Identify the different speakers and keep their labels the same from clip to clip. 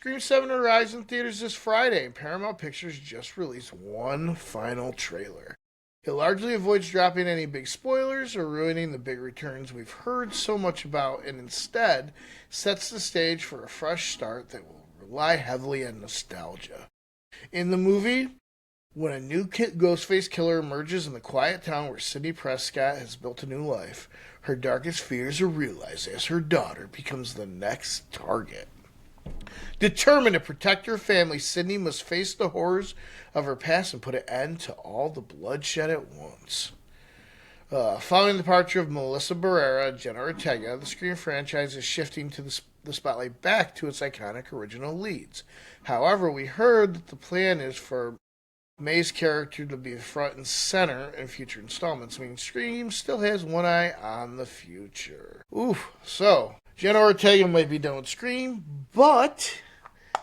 Speaker 1: Scream 7 arrives in theaters this Friday, and Paramount Pictures just released one final trailer. It largely avoids dropping any big spoilers or ruining the big returns we've heard so much about, and instead sets the stage for a fresh start that will rely heavily on nostalgia. In the movie, when a new Ghostface killer emerges in the quiet town where Sidney Prescott has built a new life, her darkest fears are realized as her daughter becomes the next target. Determined to protect her family, Sidney must face the horrors of her past and put an end to all the bloodshed at once. Following the departure of Melissa Barrera and Jenna Ortega, the Scream franchise is shifting to the spotlight back to its iconic original leads. However, we heard that the plan is for May's character to be front and center in future installments, meaning Scream still has one eye on the future. Oof. So, Jenna Ortega might be done with Scream, but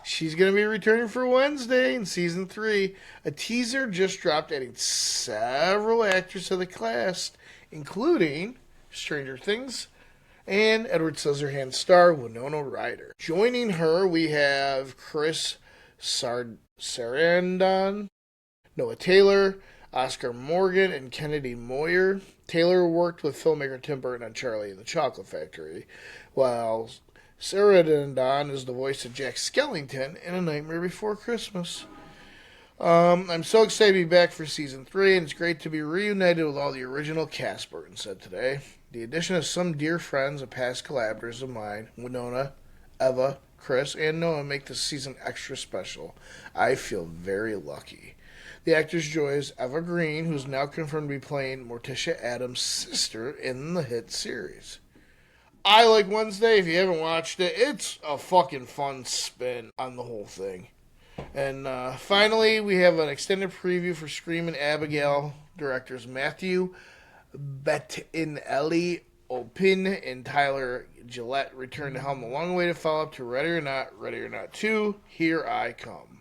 Speaker 1: she's going to be returning for Wednesday in season 3. A teaser just dropped adding several actors to the cast, including Stranger Things and Edward Scissorhands star Winona Ryder. Joining her, we have Chris Sarandon, Noah Taylor, Oscar Morgan, and Kennedy Moyer. Taylor worked with filmmaker Tim Burton on Charlie and the Chocolate Factory, while Sarandon is the voice of Jack Skellington in A Nightmare Before Christmas. I'm so excited to be back for season 3, and it's great to be reunited with all the original cast, Burton said today. The addition of some dear friends and past collaborators of mine, Winona, Eva, Chris, and Noah, make this season extra special. I feel very lucky. The actor's joy is Eva Green, who's now confirmed to be playing Morticia Adams' sister in the hit series. I Like Wednesday. If you haven't watched it, it's a fucking fun spin on the whole thing. And finally, we have an extended preview for Scream and Abigail. Directors Matthew Bettinelli Opin and Tyler Gillette return to helm the long-awaited follow-up to Ready or Not 2, Here I Come.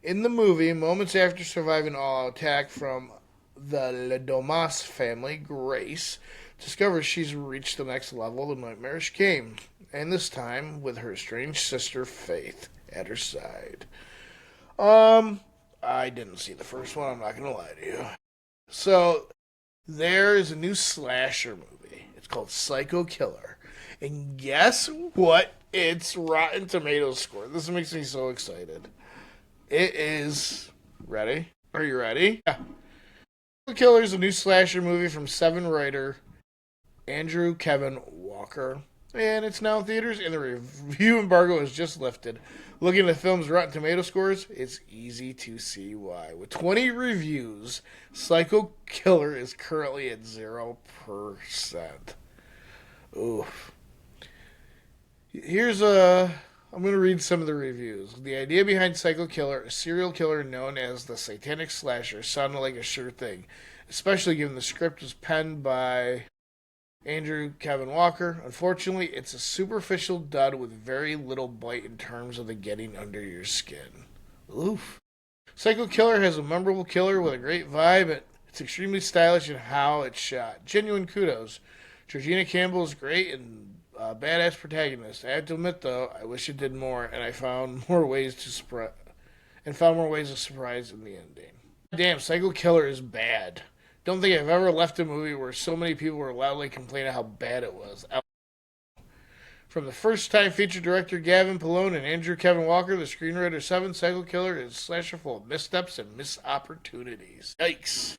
Speaker 1: In the movie, moments after surviving an all-out attack from the Ledomas family, Grace discovers she's reached the next level of the nightmarish game, and this time with her estranged sister Faith at her side. I didn't see the first one, I'm not going to lie to you. So, there is a new slasher movie. It's called Psycho Killer. And guess what? It's Rotten Tomatoes score. This makes me so excited. It is... Ready? Are you ready? Yeah. Psycho Killer is a new slasher movie from Seven writer Andrew Kevin Walker. And it's now in theaters, and the review embargo is just lifted. Looking at the film's Rotten Tomato scores, it's easy to see why. With 20 reviews, Psycho Killer is currently at 0%. Oof. I'm going to read some of the reviews. The idea behind Psycho Killer, a serial killer known as the Satanic Slasher, sounded like a sure thing, especially given the script was penned by Andrew Kevin Walker. Unfortunately, it's a superficial dud with very little bite in terms of the getting under your skin. Oof. Psycho Killer has a memorable killer with a great vibe, and it's extremely stylish in how it's shot. Genuine kudos. Georgina Campbell is great and a badass protagonist. I have to admit, though, I wish it did more, and I found more ways to surprise in the ending. Damn, Psycho Killer is bad. Don't think I've ever left a movie where so many people were loudly complaining how bad it was. From the first-time feature director Gavin Polone and Andrew Kevin Walker, the screenwriter 7, Psycho Killer is a slasher full of missteps and missed opportunities. Yikes.